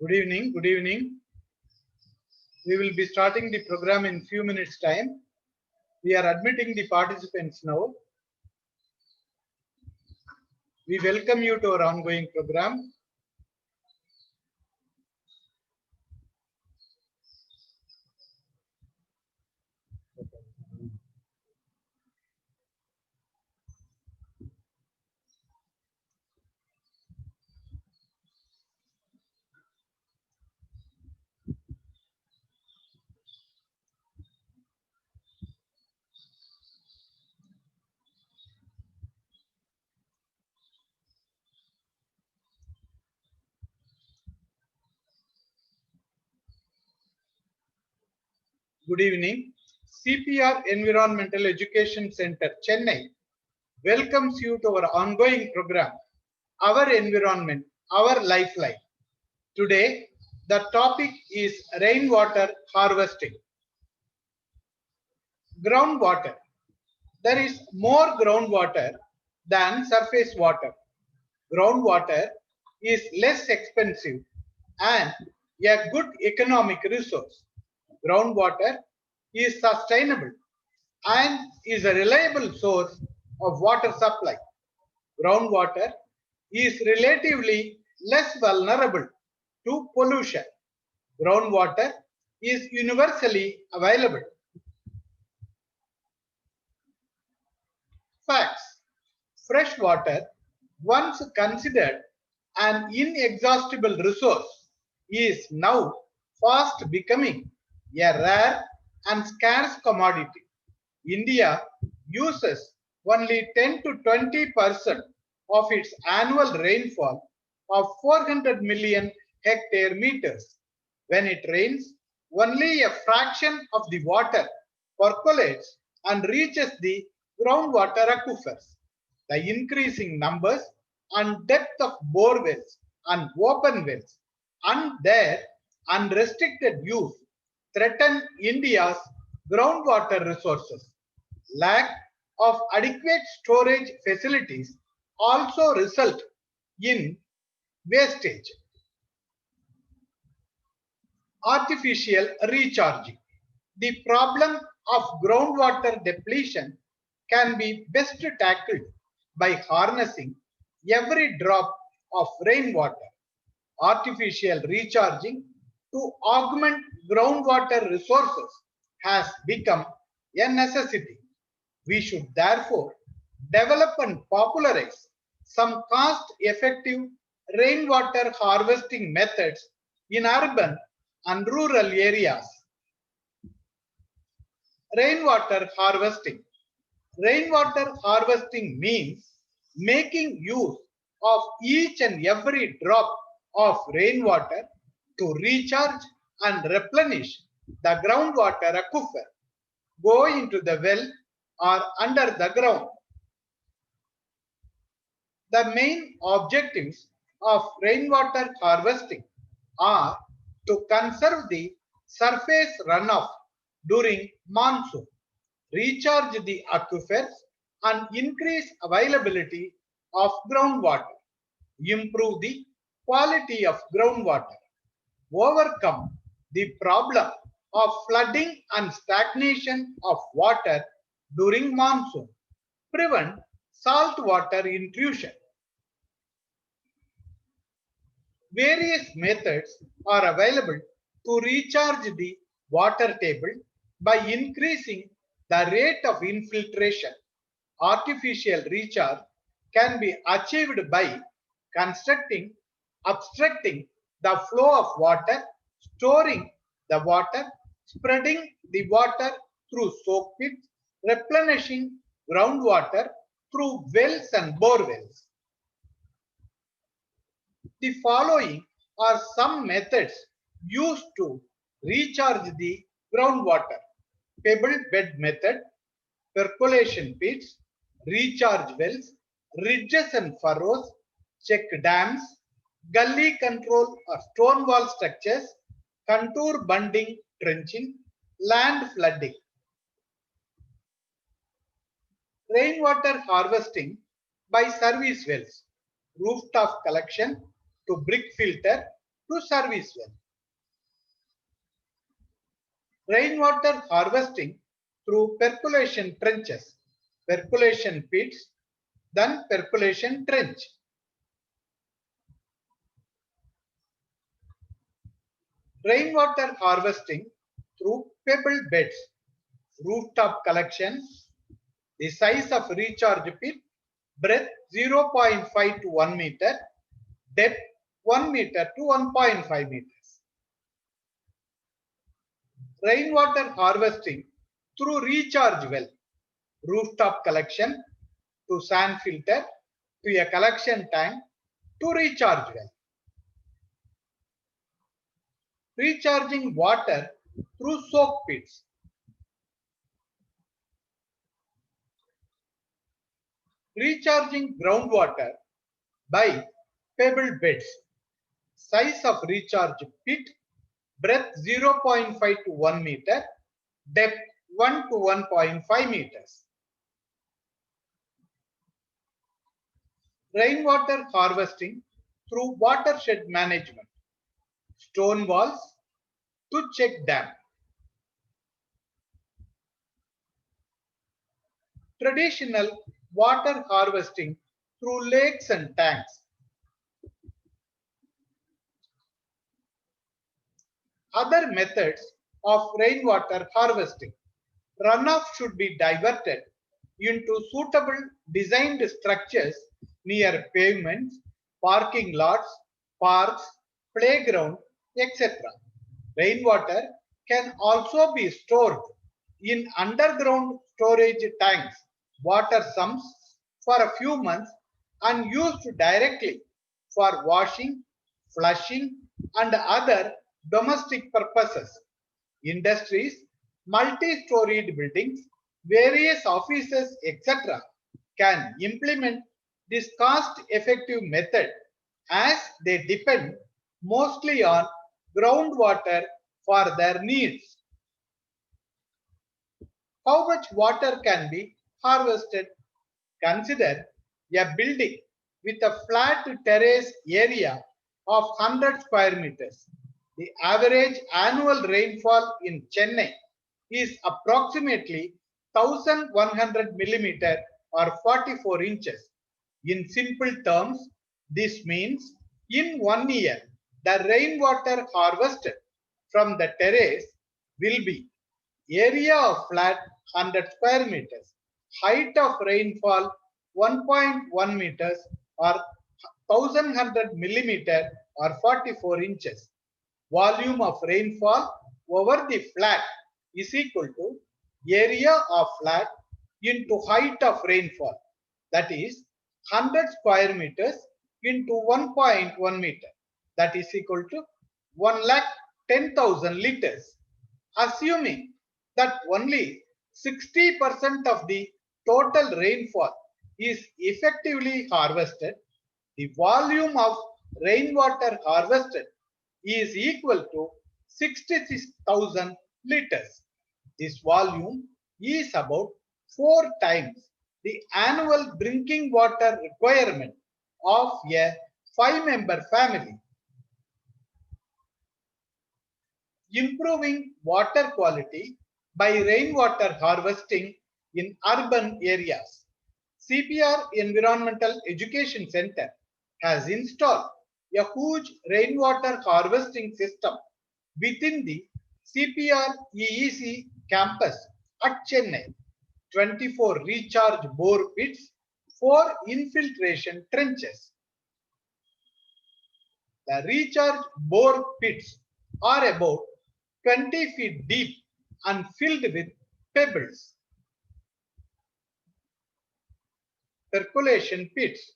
Good evening. Good evening. We will be starting the program in few minutes time. We are admitting the participants now. We welcome you to our ongoing program. Good evening. CPR Environmental Education Center, Chennai, welcomes you to our ongoing program, Our Environment, Our Lifeline. Today, the topic is rainwater harvesting. Groundwater. There is more groundwater than surface water. Groundwater is less expensive and a good economic resource. Groundwater is sustainable and is a reliable source of water supply. Groundwater is relatively less vulnerable to pollution. Groundwater is universally available. Facts. Fresh water, once considered an inexhaustible resource, is now fast becoming a rare and scarce commodity. India uses only 10 to 20% of its annual rainfall of 400 million hectare meters. When it rains, only a fraction of the water percolates and reaches the groundwater aquifers. The increasing numbers and depth of bore wells and open wells and their unrestricted use threaten India's groundwater resources. Lack of adequate storage facilities also result in wastage. Artificial recharging. The problem of groundwater depletion can be best tackled by harnessing every drop of rainwater. Artificial recharging to augment groundwater resources has become a necessity. We should therefore develop and popularize some cost-effective rainwater harvesting methods in urban and rural areas. Rainwater harvesting. Rainwater harvesting means making use of each and every drop of rainwater to recharge and replenish the groundwater aquifer, go into the well or under the ground. The main objectives of rainwater harvesting are to conserve the surface runoff during monsoon, recharge the aquifers and increase availability of groundwater, improve the quality of groundwater, overcome the problem of flooding and stagnation of water during monsoon, prevent saltwater intrusion. Various methods are available to recharge the water table by increasing the rate of infiltration. Artificial recharge can be achieved by constructing, obstructing the flow of water, storing the water, spreading the water through soak pits, replenishing groundwater through wells and bore wells. The following are some methods used to recharge the groundwater: pebble bed method, percolation pits, recharge wells, ridges and furrows, check dams, gully control or stone wall structures, contour bunding trenching, land flooding. Rainwater harvesting by service wells, rooftop collection to brick filter, to service well. Rainwater harvesting through percolation trenches, percolation pits, then percolation trench. Rainwater harvesting through pebble beds, rooftop collection, the size of recharge pit, breadth 0.5 to 1 meter, depth 1 meter to 1.5 meters. Rainwater harvesting through recharge well, rooftop collection to sand filter to a collection tank to recharge well. Recharging water through soak pits. Recharging groundwater by pebble beds. Size of recharge pit, breadth 0.5 to 1 meter, depth 1 to 1.5 meters. Rainwater harvesting through watershed management. Stone walls to check dam. Traditional water harvesting through lakes and tanks. Other methods of rainwater harvesting. Runoff should be diverted into suitable designed structures near pavements, parking lots, parks, playground, etc. Rainwater can also be stored in underground storage tanks, water sumps for a few months and used directly for washing, flushing and other domestic purposes. Industries, multi-storied buildings, various offices, etc. can implement this cost-effective method as they depend mostly on groundwater for their needs. How much water can be harvested? Consider a building with a flat terrace area of 100 square meters. The average annual rainfall in Chennai is approximately 1100 millimeter or 44 inches. In simple terms, this means in 1 year, the rainwater harvested from the terrace will be area of flat 100 square meters, height of rainfall 1.1 meters or 1100 millimeter or 44 inches. Volume of rainfall over the flat is equal to area of flat into height of rainfall, that is 100 square meters into 1.1 meter, that is equal to 1,10,000 liters. Assuming that only 60% of the total rainfall is effectively harvested, the volume of rainwater harvested is equal to 66,000 liters. This volume is about 4 times the annual drinking water requirement of a 5-member family. Improving water quality by rainwater harvesting in urban areas. CPR Environmental Education Center has installed a huge rainwater harvesting system within the CPR EEC campus at Chennai. 24 recharge bore pits, 4 infiltration trenches. The recharge bore pits are about 20 feet deep and filled with pebbles. Percolation pits.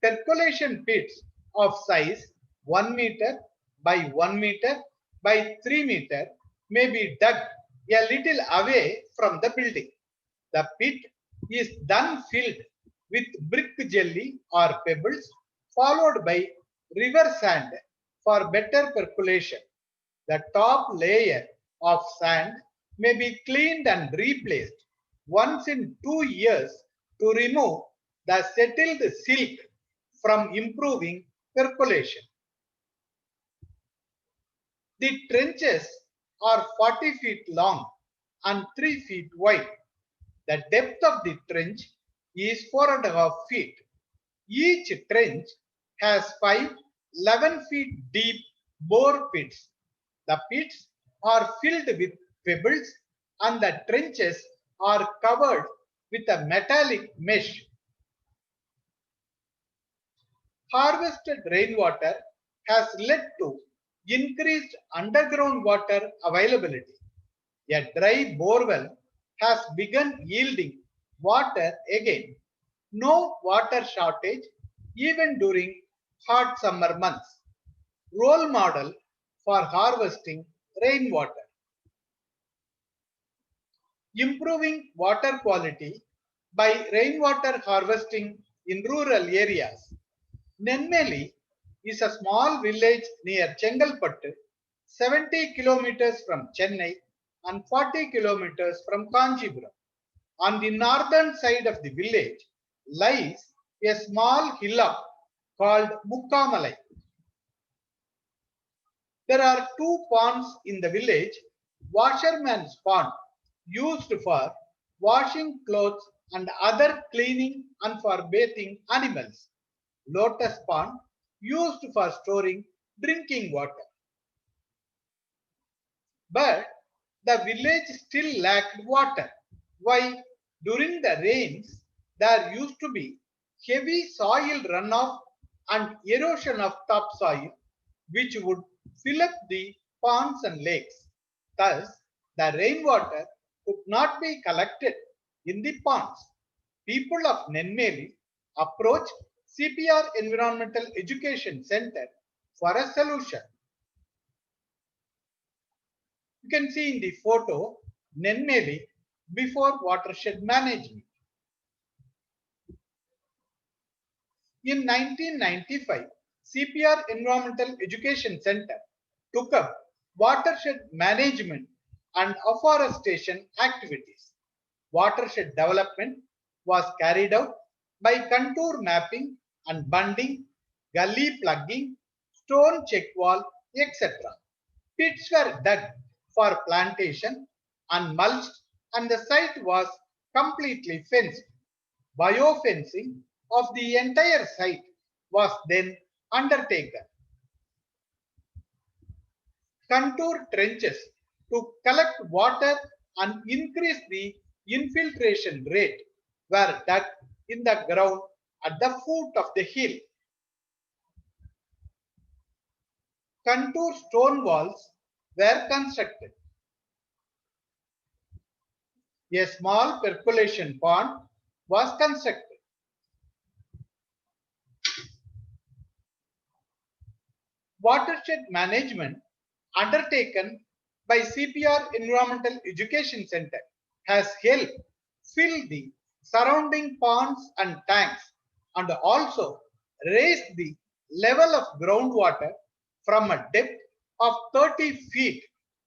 Percolation pits of size 1 meter by 1 meter by 3 meter may be dug a little away from the building. The pit is then filled with brick jelly or pebbles followed by river sand for better percolation. The top layer of sand may be cleaned and replaced once in 2 years to remove the settled silt from improving percolation. The trenches are 40 feet long and 3 feet wide. The depth of the trench is 4.5 feet. Each trench has 11 feet deep bore pits. The pits are filled with pebbles and the trenches are covered with a metallic mesh. Harvested rainwater has led to increased underground water availability. A dry borewell has begun yielding water again. No water shortage even during hot summer months. Role model for harvesting rainwater. Improving water quality by rainwater harvesting in rural areas. Nenmeli is a small village near Chengalpattu, 70 kilometers from Chennai and 40 kilometers from Kanchipuram. On the northern side of the village lies a small hillock called Mukkamalai. There are two ponds in the village, Washerman's Pond, used for washing clothes and other cleaning and for bathing animals. Lotus Pond, used for storing drinking water. But the village still lacked water. Why? During the rains, there used to be heavy soil runoff and erosion of topsoil, which would fill up the ponds and lakes. Thus, the rainwater could not be collected in the ponds. People of Nenmeli approached CPR Environmental Education Center for a solution. You can see in the photo Nenmeli before watershed management. In 1995, CPR Environmental Education Center took up watershed management and afforestation activities. Watershed development was carried out by contour mapping and bunding, gully plugging, stone check wall, etc. Pits were dug for plantation and mulched, and the site was completely fenced. Biofencing of the entire site was then undertaken. Contour trenches to collect water and increase the infiltration rate were dug in the ground at the foot of the hill. Contour stone walls were constructed. A small percolation pond was constructed. Watershed management undertaken by CPR Environmental Education Center has helped fill the surrounding ponds and tanks and also raised the level of groundwater from a depth of 30 feet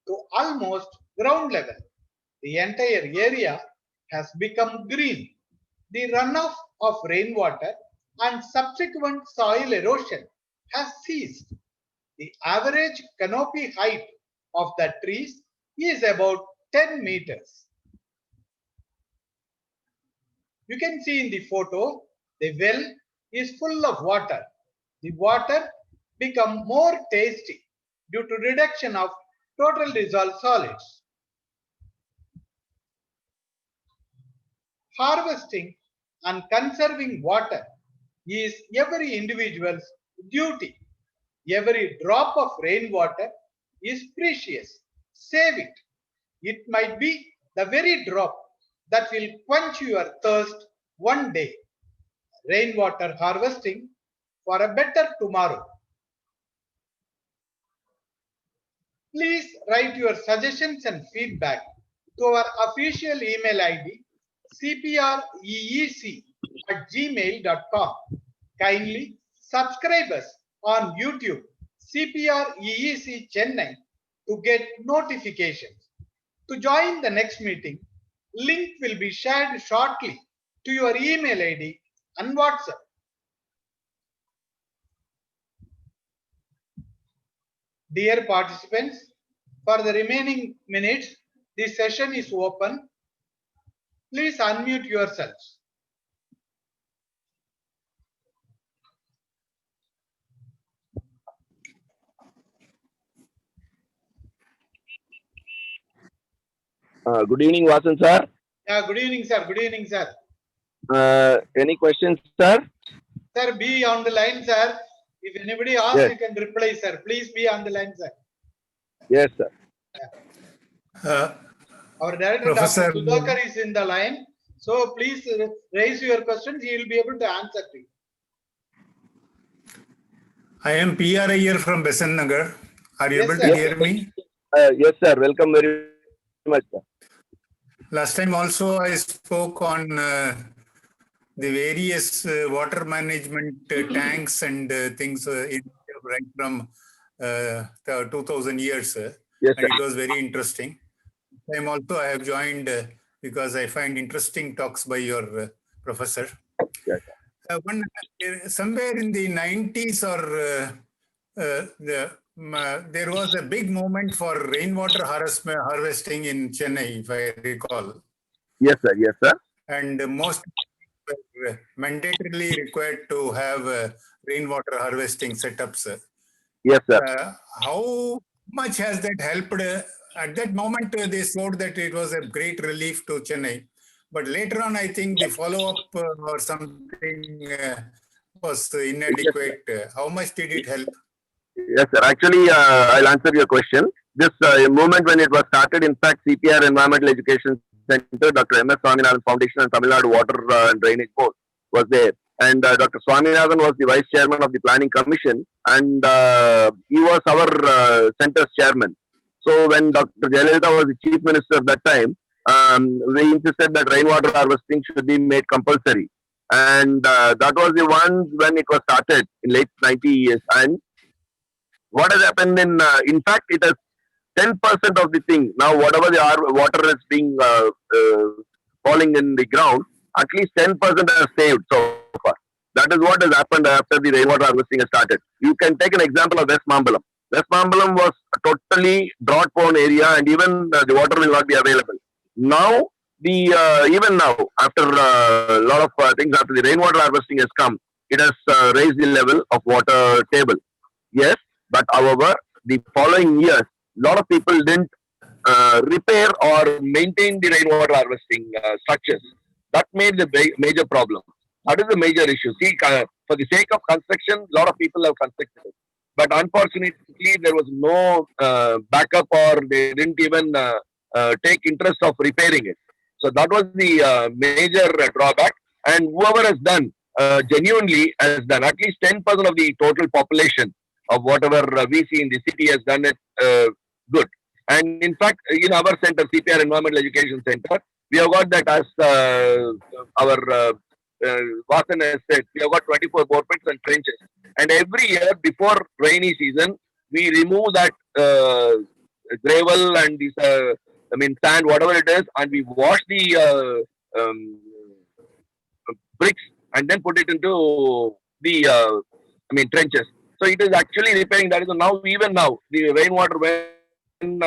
to almost ground level. The entire area has become green. The runoff of rainwater and subsequent soil erosion has ceased. The average canopy height of the trees is about 10 meters. You can see in the photo, the well is full of water. The water become more tasty due to reduction of total dissolved solids. Harvesting and conserving water is every individual's duty. Every drop of rainwater is precious. Save it. It might be the very drop that will quench your thirst one day. Rainwater harvesting for a better tomorrow. Please write your suggestions and feedback to our official email ID cpreec@gmail.com. Kindly subscribe us on YouTube CPREEC Chennai to get notifications. To join the next meeting, link will be shared shortly to your email ID and WhatsApp. Dear participants, for the remaining minutes, this session is open. Please unmute yourselves. Good evening, Vasan sir. Yeah, good evening, sir. Good evening, sir. Any questions, sir? Sir, be on the line, sir. If anybody asks, Yes. you can reply, sir. Please be on the line, sir. Yes, sir. Our director, Professor, Dr. Sudhakar, is in the line. So please raise your questions. He will be able to answer to you. I am PR Iyer from Besant Nagar. Are you Yes, able sir. to hear me? Yes, sir. Welcome very much, sir. Last time also I spoke on the various water management tanks and things right from 2000 years. Yes, And sir. it was very interesting. This time also I have joined because I find interesting talks by your professor. Yes, Somewhere in the 90s or there was a big movement for rainwater harvesting in Chennai, if I recall. yes, sir. Yes, sir. And most were mandatorily required to have rainwater harvesting setups. Yes, sir. How much has that helped? At that moment, they showed that it was a great relief to Chennai. But later on, I think the follow-up or something was inadequate. How much did it help? Yes, sir. Actually, I'll answer your question. This movement, when it was started, in fact, CPR Environmental Education Center, Dr. M.S. Swaminathan Foundation and Tamil Nadu Water and Drainage Board was there. And Dr. Swaminathan was the vice chairman of the planning commission, and he was our center's chairman. So when Dr. Jayalalitha was the chief minister at that time, we insisted that rainwater harvesting should be made compulsory. And that was the one when it was started in late 90s. And what has happened in fact, it has 10% of the thing. Now, whatever the water is being falling in the ground, at least 10% has saved so far. That is what has happened after the rainwater harvesting has started. You can take an example of West Mambalam. West Mambalam was a totally drought-prone area, and even the water will not be available. Now, even now, after a lot of things, after the rainwater harvesting has come, it has raised the level of water table. Yes, but however, the following years, a lot of people didn't repair or maintain the rainwater harvesting structures. That made the major problem. That is the major issue. See, for the sake of construction, a lot of people have constructed it. But unfortunately, there was no backup, or they didn't even take interest of repairing it. So that was the major drawback. And whoever has done genuinely has done. At least 10% of the total population of whatever we see in the city has done it good. And in fact, in our center, CPR Environmental Education Center, we have got that as our Vasan has said, we have got 24 bore pits and trenches. And every year before rainy season, we remove that gravel and this, sand, whatever it is, and we wash the bricks and then put it into the trenches. So it is actually repairing. That is now, even now, the rainwater when 3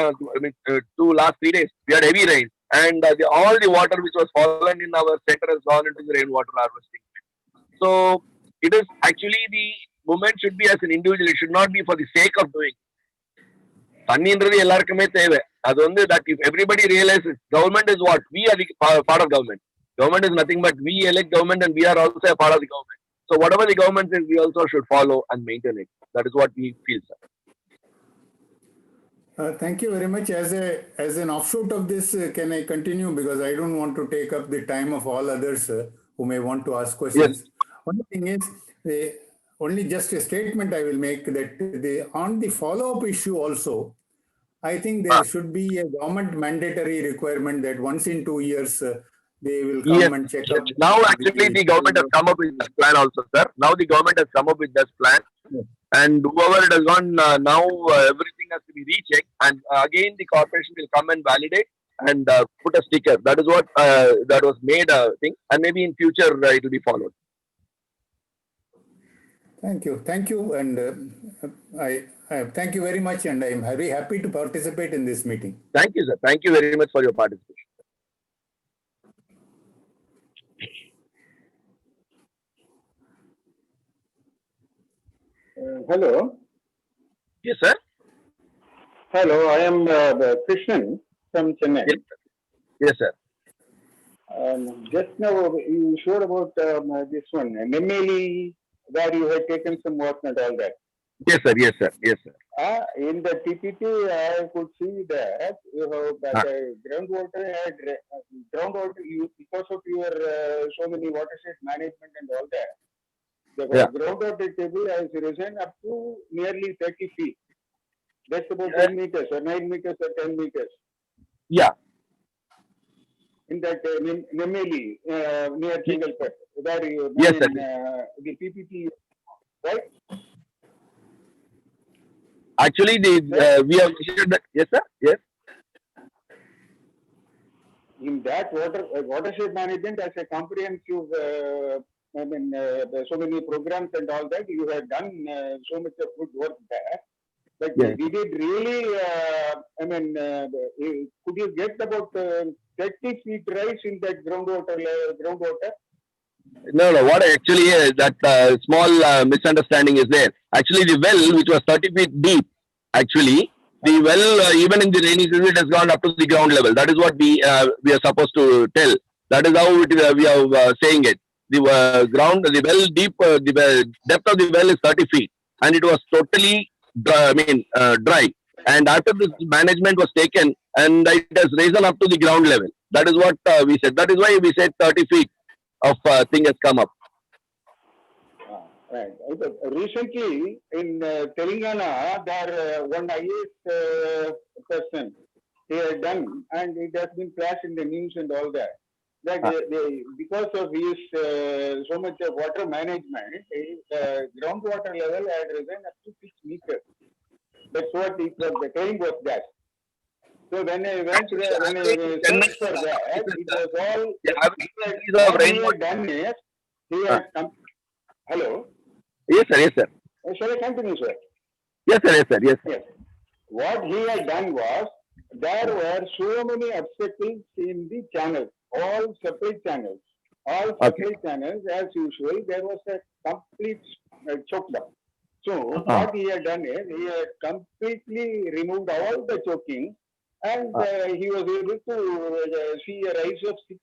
days we had heavy rain, and all the water which was fallen in our center has gone into the rainwater harvesting. So it is actually, the movement should be as an individual. It should not be for the sake of doing. தண்ணின்றது எல்லாருக்குமே தேவை. அது வந்து that if everybody realizes government is what? We are the part of government. Government is nothing but we elect government, and we are also a part of the government. So whatever the government says, we also should follow and maintain it. That is what we feel, sir. Thank you very much. As an offshoot of this, can I continue? Because I don't want to take up the time of all others who may want to ask questions. Yes. One thing is, only just a statement I will make, that on the follow-up issue also, I think there should be a government mandatory requirement that once in 2 years they will come and check up. Now actually the government has come up with this plan also, sir. Now the government has come up with this plan. And whoever it has gone now, everything has to be rechecked, and again the corporation will come and validate and put a sticker. That is what that was made a thing, and maybe in future it will be followed. Thank you, and Thank you very much, and I am very happy to participate in this meeting. Thank you, sir. Thank you very much for your participation. Hello. Yes, sir. Hello, I am Krishnan from Chennai. Yes, sir. Yes, sir. Just now you showed about this one, NMLE, where you had taken some work and all that. Yes, sir. Yes, sir. Yes, sir. In the PPT, I could see that you have that groundwater because of your so many watershed management and all that. The groundwater table has risen up to nearly 30 feet. That's about 10 meters or 9 meters or 10 meters. Yeah. In that Nemeli, near Chengalpet, where you Yes, sir. The PPT, right? Actually, we have measured that. Yes, sir. Yes. In that watershed management as a comprehensive, so many programs and all that, you have done so much of good work there. But Yes. did it really, could you get about 30 feet rise in that groundwater? No. What actually is that small misunderstanding is there. Actually, the well, which was 30 feet deep, actually, the well, even in the rainy season, it has gone up to the ground level. That is what we are supposed to tell. That is how we are saying it. The the well deep, the depth of the well is 30 feet, and it was totally dry. And after this management was taken, and it has risen up to the ground level. That is what we said. That is why we said 30 feet of thing has come up. Right. Recently in Telangana, there one IAS person he had done, and it has been flashed in the news and all that. That because of his so much of water management, groundwater level had risen up to 6 meters. That's what the claim was that. So when I went to when I searched for that, it was all what he had done is he had come. Hello. Yes, sir. Yes, sir. Shall I continue, sir? Yes, sir. Yes, sir. Yes, sir. Yes. What he had done was there were so many obstacles in the channels, all separate channels. All separate channels, as usual, there was a complete choked up. So what he had done is he had completely removed all the choking, and he was able to see a rise of 6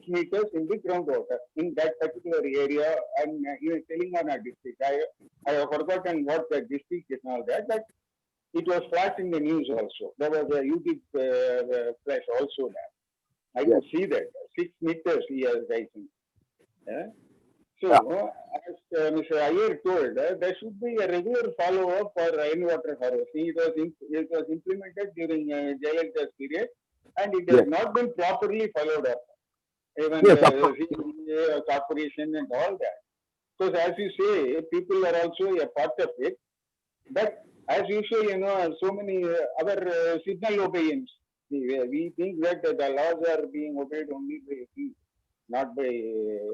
meters in the groundwater in that particular area and in Telangana district. I have forgotten what the district is and all that, but it was flashed in the news also. There was a YouTube flash also there. I could see that 6 meters he has rising. So, as Mr. Iyer told, there should be a regular follow-up for rainwater harvesting. It was implemented during Jayalalitha's period, and it has not been properly followed up. Even the corporation and all that. Because as you say, people are also a part of it. But as usual, so many other signal obedience. We think that the laws are being obeyed only by a few, not by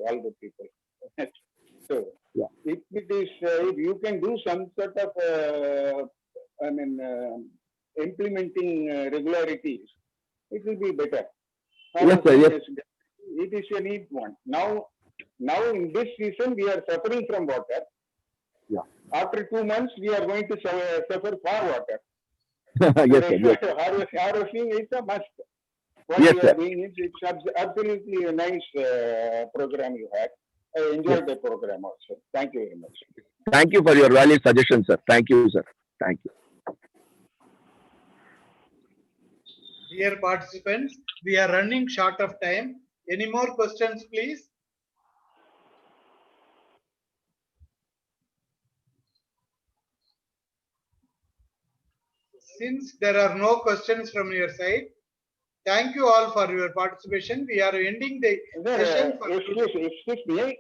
all the people. So, if it is, if you can do some sort of, implementing regularities, it will be better. Yes, sir. Yes. It is a neat one. Now in this season, we are suffering from water. Yeah. After 2 months, we are going to suffer for water. Yes, sir. Yes. Harvesting is a must. What yes, you sir. are doing is it's absolutely a nice program you had. I enjoyed the program also. Thank you very much. Thank you for your valid suggestion, sir. Thank you, sir. Thank you. Dear participants, we are running short of time. Any more questions, please? Since there are no questions from your side, thank you all for your participation. We are ending the session. Excuse me.